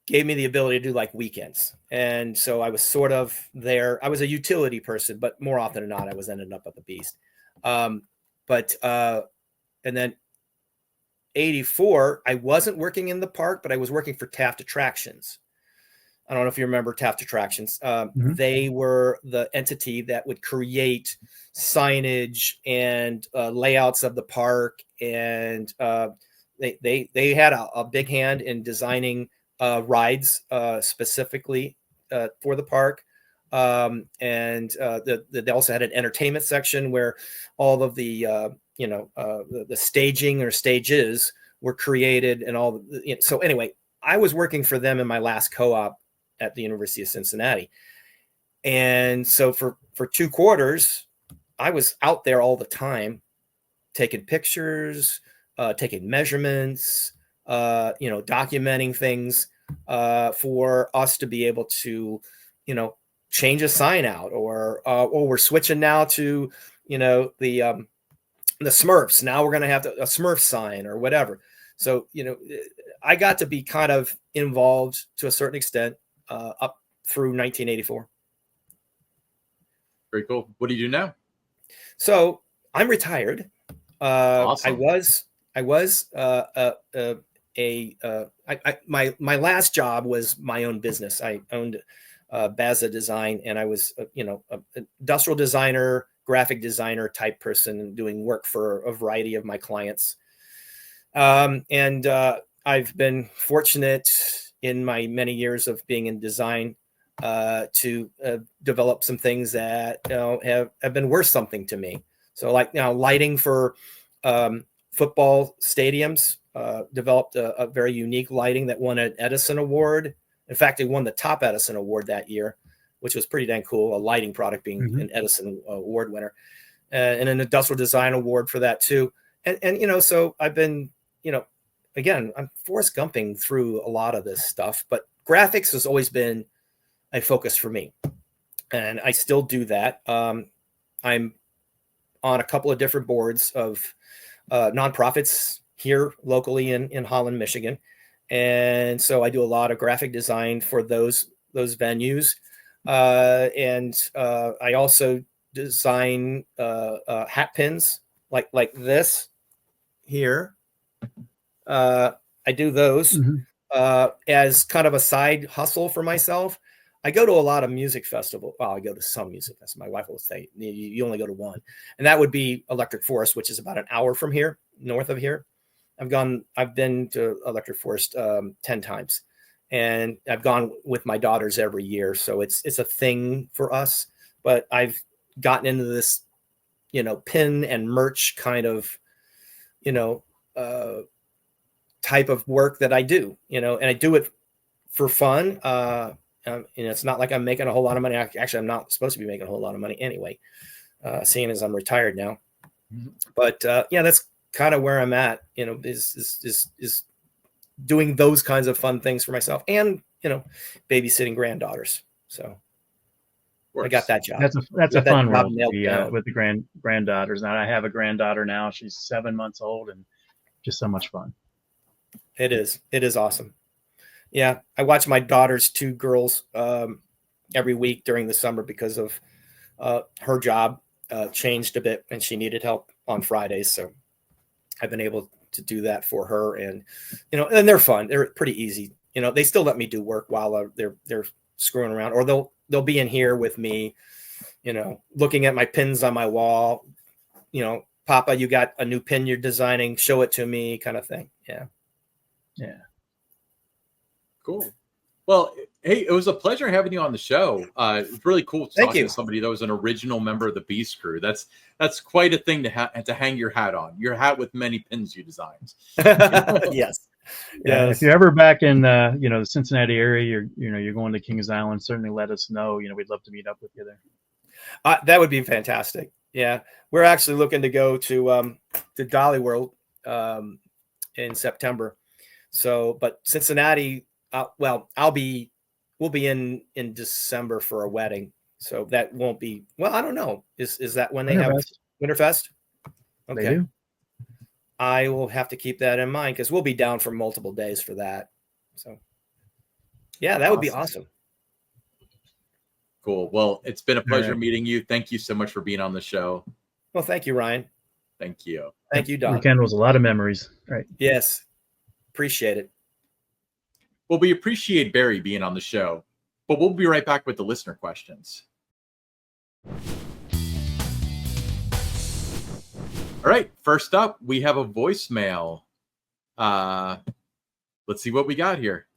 gave me the ability to do like weekends. And so I was sort of there. I was a utility person, but more often than not, I was ending up at the Beast. And then 84, I wasn't working in the park, but I was working for Taft Attractions. I don't know if you remember Taft Attractions. They were the entity that would create signage and layouts of the park. And they had a big hand in designing rides specifically for the park. And they also had an entertainment section where all of the staging or stages were created and all. So anyway, I was working for them in my last co-op at the University of Cincinnati. And so for 2 quarters, I was out there all the time, taking pictures, taking measurements, documenting things for us to be able to, change a sign out, or we're switching now to, the Smurfs. Now we're going to have a Smurf sign or whatever. So, I got to be kind of involved to a certain extent up through 1984. Very cool. What do you do now? So I'm retired. Awesome. My last job was my own business. I owned Baza Design, and I was, an industrial designer, graphic designer type person, doing work for a variety of my clients. And I've been fortunate in my many years of being in design to develop some things that have been worth something to me. So like lighting for football stadiums, developed a very unique lighting that won an Edison Award. In fact, it won the top Edison Award that year, which was pretty dang cool. A lighting product being an Edison Award winner, and an industrial design award for that too. And so I've been, again, I'm Forrest Gumping through a lot of this stuff, but graphics has always been a focus for me, and I still do that. I'm on a couple of different boards of nonprofits here locally in Holland, Michigan. And so I do a lot of graphic design for those venues. And I also design hat pins like this here. I do those as kind of a side hustle for myself. I go to a lot of music festivals. Well, I go to some music festivals. My wife will say, you only go to one. And that would be Electric Forest, which is about an hour from here, north of here. I've been to Electric Forest 10 times. And I've gone with my daughters every year. So it's a thing for us. But I've gotten into this, pin and merch kind of, type of work that I do, and I do it for fun. It's not like I'm making a whole lot of money. Actually, I'm not supposed to be making a whole lot of money anyway, seeing as I'm retired now. But that's kind of where I'm at, is doing those kinds of fun things for myself and, babysitting granddaughters. So I got that job. That's a fun role with the granddaughters. Now I have a granddaughter now. She's 7 months old and just so much fun. It is awesome. Yeah. I watch my daughter's 2 girls every week during the summer because of her job changed a bit and she needed help on Fridays. So I've been able to do that for her, and, and they're fun. They're pretty easy. They still let me do work while they're screwing around, or they'll be in here with me, looking at my pins on my wall, Papa, you got a new pin you're designing, show it to me, kind of thing. Yeah. Cool. Well, hey, it was a pleasure having you on the show. It was really cool talking to somebody that was an original member of the Beast Crew. That's quite a thing to hang your hat on. Your hat with many pins you designed. Yes. Yeah. If you're ever back in the Cincinnati area, you're going to Kings Island, certainly let us know. We'd love to meet up with you there. That would be fantastic. Yeah, we're actually looking to go to Dolly World in September. So, but Cincinnati, we'll be in December for a wedding. So that won't be, I don't know. Is that when they have Winterfest? Okay. They do. I will have to keep that in mind because we'll be down for multiple days for that. So yeah, that would be awesome. Cool. Well, it's been a pleasure meeting you. Thank you so much for being on the show. Well, thank you, Ryan. Thank you. Thank you, Don. Weekend was a lot of memories. Right. Yes. Appreciate it. Well, we appreciate Barry being on the show, but we'll be right back with the listener questions. All right. First up, we have a voicemail. Let's see what we got here.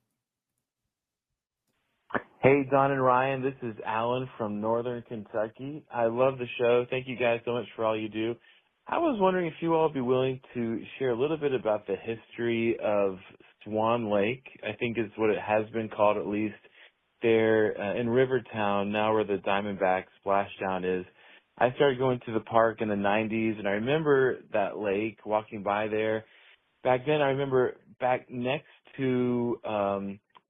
Hey, Don and Ryan, this is Alan from Northern Kentucky. I love the show. Thank you guys so much for all you do. I was wondering if you all would be willing to share a little bit about the history of Swan Lake, I think is what it has been called, at least, there in Rivertown, now where the Diamondback splashdown is. I started going to the park in the 90s, and I remember that lake, walking by there. Back then, I remember back next to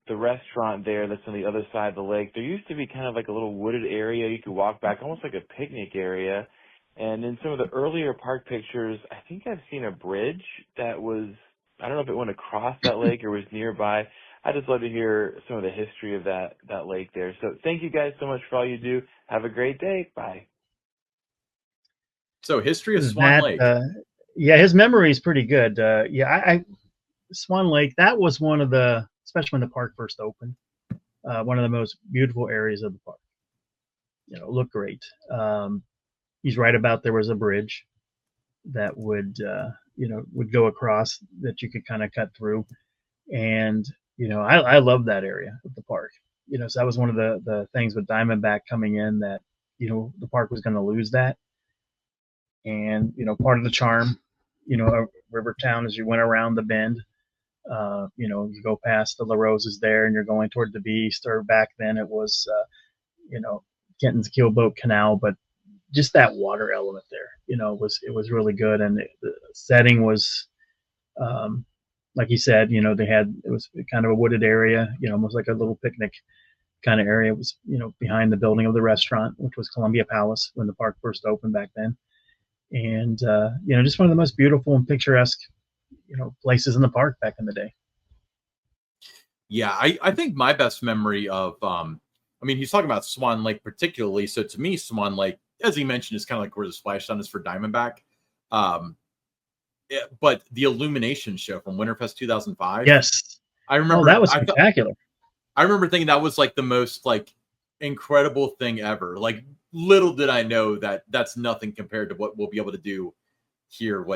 the restaurant there that's on the other side of the lake, there used to be kind of like a little wooded area you could walk back, almost like a picnic area. And in some of the earlier park pictures, I think I've seen a bridge that was, I don't know if it went across that lake or was nearby. I just love to hear some of the history of that lake there. So thank you guys so much for all you do. Have a great day. Bye. So history of Swan Lake. Yeah, his memory is pretty good. Swan Lake, that was one of the, especially when the park first opened, one of the most beautiful areas of the park. Looked great. He's right about there was a bridge that would go across that you could kind of cut through. And, I love that area of the park. So that was one of the things with Diamondback coming in, that, the park was going to lose that. And, part of the charm, of Rivertown, as you went around the bend, you go past the La Roses there and you're going toward the Beast, or back then it was, Kenton's Keelboat Canal, but just that water element there, it was really good. And the setting was, like you said, it was kind of a wooded area, almost like a little picnic kind of area. It was, behind the building of the restaurant, which was Columbia Palace when the park first opened back then. And, just one of the most beautiful and picturesque, places in the park back in the day. Yeah, I think my best memory of, he's talking about Swan Lake particularly. So to me, Swan Lake, as he mentioned, is kind of like where the splash zone is for Diamondback. But the illumination show from Winterfest 2005. Yes. I remember. Oh, that was spectacular. I remember thinking that was like the most like incredible thing ever. Like, little did I know that that's nothing compared to what we'll be able to do here,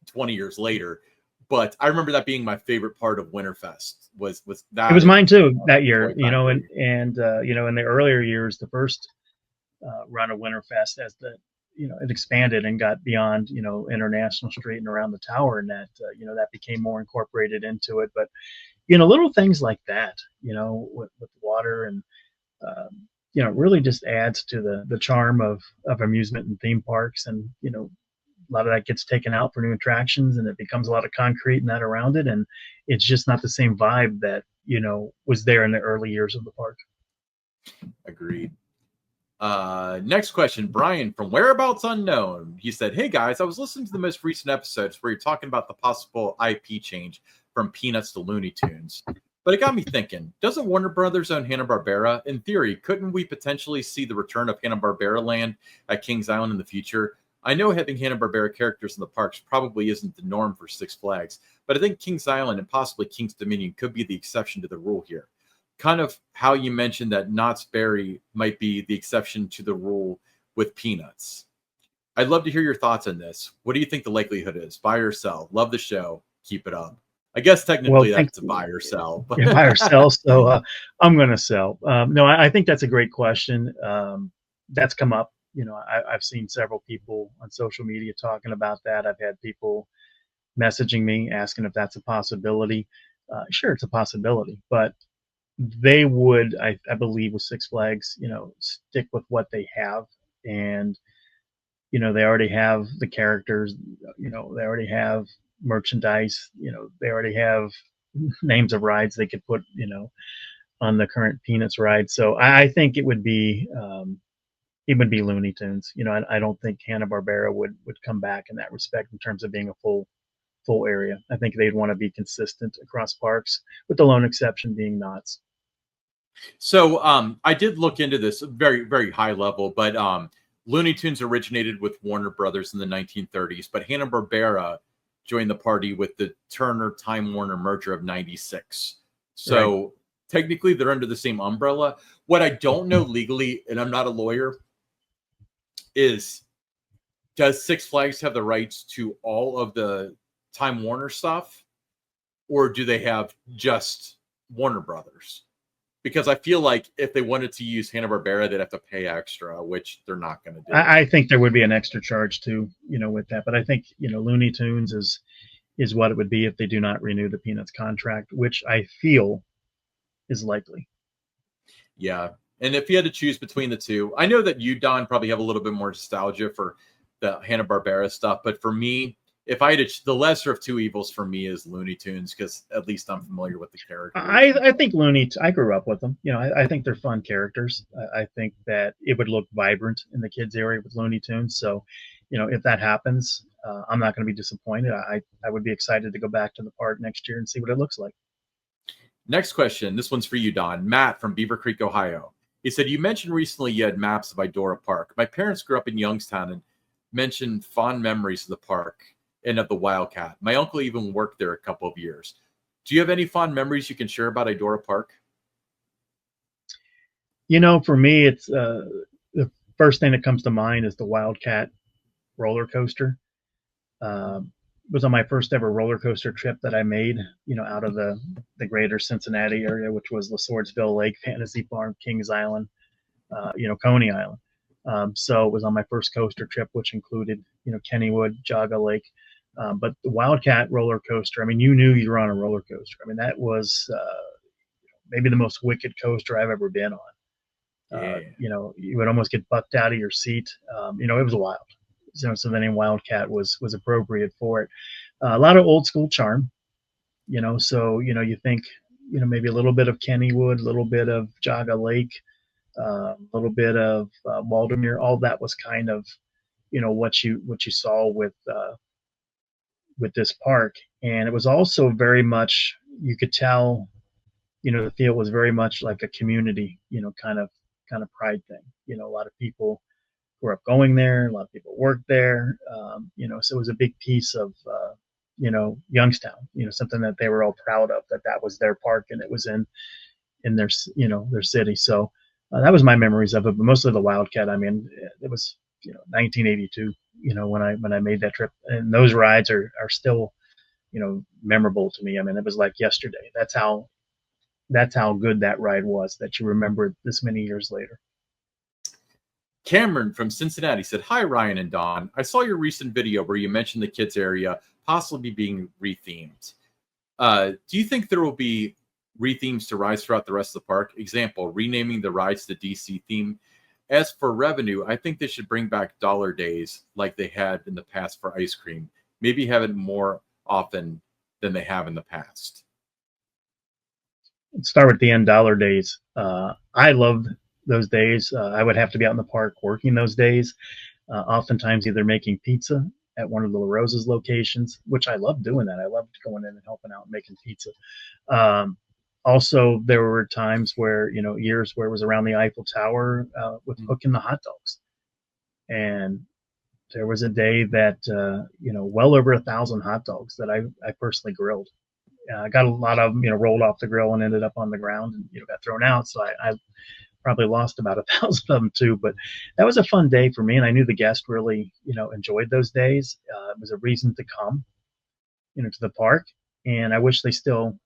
20 years later. But I remember that being my favorite part of Winterfest was that. It was mine too that year, and in the earlier years, the first run of Winterfest, as it expanded and got beyond, International Street and around the tower, and that, that became more incorporated into it. But, little things like that, with water and, really just adds to the charm of amusement and theme parks. And, a lot of that gets taken out for new attractions, and it becomes a lot of concrete and that around it. And it's just not the same vibe that, was there in the early years of the park. Agreed. Next question, Brian from Whereabouts Unknown. He said, "Hey guys, I was listening to the most recent episodes where you're talking about the possible IP change from Peanuts to Looney Tunes. But it got me thinking, doesn't Warner Brothers own Hanna-Barbera? In theory, couldn't we potentially see the return of Hanna-Barbera land at Kings Island in the future? I know having Hanna-Barbera characters in the parks probably isn't the norm for Six Flags, but I think Kings Island and possibly Kings Dominion could be the exception to the rule here. Kind of how you mentioned that Knott's Berry might be the exception to the rule with Peanuts. I'd love to hear your thoughts on this. What do you think the likelihood is? Buy or sell? Love the show. Keep it up." I guess technically that's a buy or sell. But yeah, buy or sell. So I'm going to sell. No, I think that's a great question. That's come up. I've seen several people on social media talking about that. I've had people messaging me asking if that's a possibility. Sure, it's a possibility, but they would, I believe, with Six Flags, stick with what they have. And, they already have the characters, they already have merchandise, they already have names of rides they could put, on the current Peanuts ride. So I think it would be Looney Tunes. I don't think Hanna-Barbera would come back in that respect in terms of being a full area. I think they'd want to be consistent across parks, with the lone exception being Knott's. So I did look into this very, very high level, but Looney Tunes originated with Warner Brothers in the 1930s, but Hanna-Barbera joined the party with the Turner-Time Warner merger of 96. So right. Technically they're under the same umbrella. What I don't know legally, and I'm not a lawyer, is does Six Flags have the rights to all of the Time Warner stuff, or do they have just Warner Brothers? Because I feel like if they wanted to use Hanna-Barbera, they'd have to pay extra, which they're not going to do. I think there would be an extra charge too, with that. But I think, Looney Tunes is what it would be if they do not renew the Peanuts contract, which I feel is likely. Yeah. And if you had to choose between the two, I know that you, Don, probably have a little bit more nostalgia for the Hanna-Barbera stuff. But for me, if I had the lesser of two evils for me is Looney Tunes, because at least I'm familiar with the characters. I think I grew up with them. I think they're fun characters. I think that it would look vibrant in the kids area with Looney Tunes. So, if that happens, I'm not going to be disappointed. I would be excited to go back to the park next year and see what it looks like. Next question. This one's for you, Don. Matt from Beaver Creek, Ohio. He said, "You mentioned recently you had maps of Idora Park. My parents grew up in Youngstown and mentioned fond memories of the park and of the Wildcat. My uncle even worked there a couple of years. Do you have any fond memories you can share about Idora Park?" For me, it's the first thing that comes to mind is the Wildcat roller coaster. was on my first ever roller coaster trip that I made, out of the greater Cincinnati area, which was Swordsville Lake, Fantasy Farm, Kings Island, Coney Island. So it was on my first coaster trip, which included, Kennywood, Jaga Lake. But the Wildcat roller coaster, I mean, you knew you were on a roller coaster. I mean, that was maybe the most wicked coaster I've ever been on. You would almost get bucked out of your seat. It was wild. So the name Wildcat was appropriate for it. A lot of old school charm, so, you think, maybe a little bit of Kennywood, a little bit of Jaga Lake, a little bit of Waldemere. All that was kind of, what you saw with this park. And it was also very much, you could tell, the feel was very much like a community, kind of pride thing. A lot of people grew up going there. A lot of people worked there. So it was a big piece of, Youngstown, something that they were all proud of, that was their park and it was in their, their city. So that was my memories of it. But mostly the Wildcat. I mean, it was, 1982, when I made that trip, and those rides are still, memorable to me. I mean, it was like yesterday. That's how good that ride was, that you remember it this many years later. Cameron from Cincinnati said, "Hi, Ryan and Don. I saw your recent video where you mentioned the kids area possibly being rethemed. Do you think there will be rethemes to rides throughout the rest of the park? Example, renaming the rides to DC theme. As for revenue, I think they should bring back dollar days like they had in the past for ice cream. Maybe have it more often than they have in the past." Let's start with the end, dollar days. I loved those days. I would have to be out in the park working those days, oftentimes either making pizza at one of the La Rosa's locations, which I loved doing that. I loved going in and helping out and making pizza. Also, there were times where, years where it was around the Eiffel Tower with cooking the hot dogs. And there was a day that, well over 1,000 hot dogs that I personally grilled. I got a lot of them, rolled off the grill and ended up on the ground and, got thrown out. So I probably lost about 1,000 of them too, but that was a fun day for me. And I knew the guests really, enjoyed those days. It was a reason to come, to the park. And I wish they still,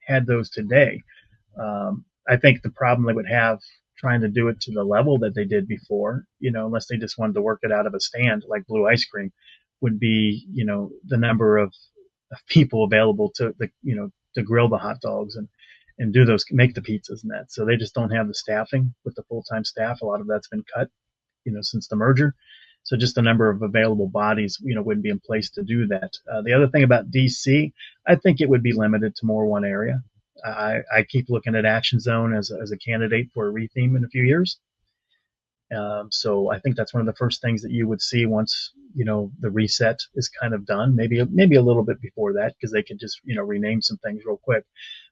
had those today. I think the problem they would have trying to do it to the level that they did before, unless they just wanted to work it out of a stand like Blue Ice Cream, would be, the number of people available to grill the hot dogs and do those, make the pizzas and that. So they just don't have the staffing with the full-time staff. A lot of that's been cut, since the merger. So just the number of available bodies, wouldn't be in place to do that. The other thing about DC, I think it would be limited to more one area. I keep looking at Action Zone as a candidate for a retheme in a few years. So I think that's one of the first things that you would see once, the reset is kind of done, maybe a little bit before that, because they could just, rename some things real quick.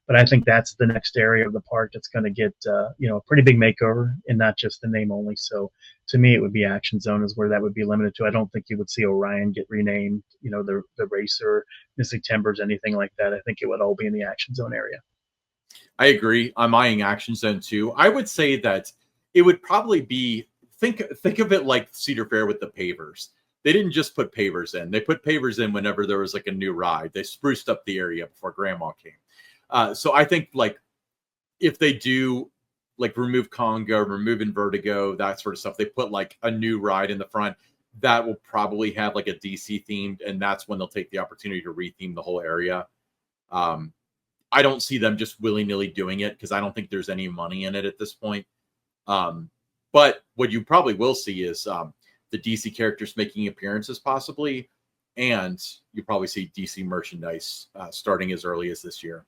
But I think that's the next area of the park that's going to get, a pretty big makeover, and not just the name only. So to me, it would be Action Zone is where that would be limited to. I don't think you would see Orion get renamed, the Racer, Mystic Timbers, anything like that. I think it would all be in the Action Zone area. I agree. I'm eyeing Action Zone too. I would say that it would probably be, think of it like Cedar Fair with the pavers. They didn't just put pavers in. They put pavers in whenever there was like a new ride. They spruced up the area before Grandma came. So I think like if they do like remove Congo, remove Vertigo, that sort of stuff, they put like a new ride in the front, that will probably have like a DC themed, and that's when they'll take the opportunity to retheme the whole area. I don't see them just willy-nilly doing it because I don't think there's any money in it at this point. But what you probably will see is the DC characters making appearances possibly, and you probably see DC merchandise starting as early as this year.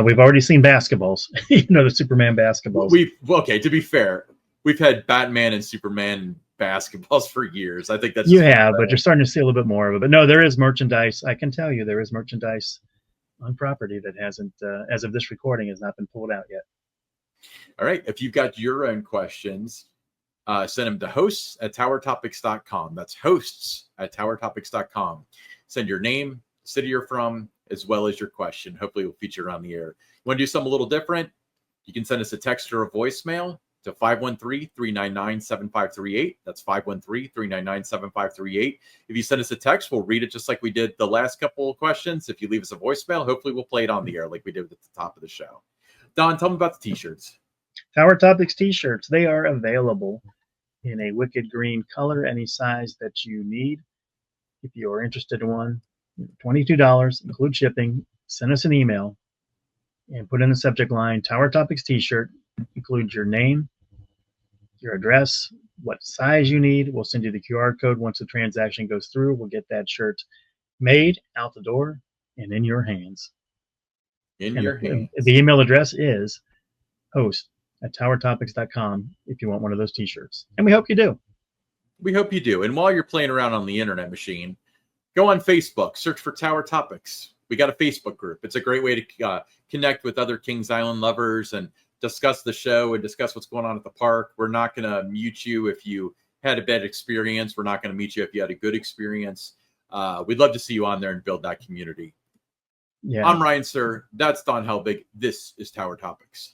We've already seen basketballs, the Superman basketballs. Okay, to be fair, we've had Batman and Superman basketballs for years. I think that's but you're starting to see a little bit more of it. But no, there is merchandise. I can tell you there is merchandise on property that hasn't, as of this recording, has not been pulled out yet. All right. If you've got your own questions, send them to hosts@towertopics.com. That's hosts@towertopics.com. Send your name, city you're from, as well as your question. Hopefully we'll feature on the air. You want to do something a little different? You can send us a text or a voicemail to 513-399-7538. That's 513-399-7538. If you send us a text, we'll read it just like we did the last couple of questions. If you leave us a voicemail, hopefully we'll play it on the air like we did at the top of the show. Don, tell me about the t-shirts. Tower Topics t-shirts. They are available in a wicked green color, any size that you need. If you are interested in one, $22, include shipping. Send us an email and put in the subject line Tower Topics t-shirt. Include your name, your address, what size you need. We'll send you the QR code. Once the transaction goes through, we'll get that shirt made, out the door, and in your hands. The email address is host@towertopics.com if you want one of those t-shirts. And we hope you do. We hope you do. And while you're playing around on the internet machine, go on Facebook, search for Tower Topics. We got a Facebook group. It's a great way to connect with other Kings Island lovers and discuss the show and discuss what's going on at the park. We're not going to mute you if you had a bad experience. We're not going to mute you if you had a good experience. We'd love to see you on there and build that community. Yeah. I'm Ryan Sir. That's Don Helbig. This is Tower Topics.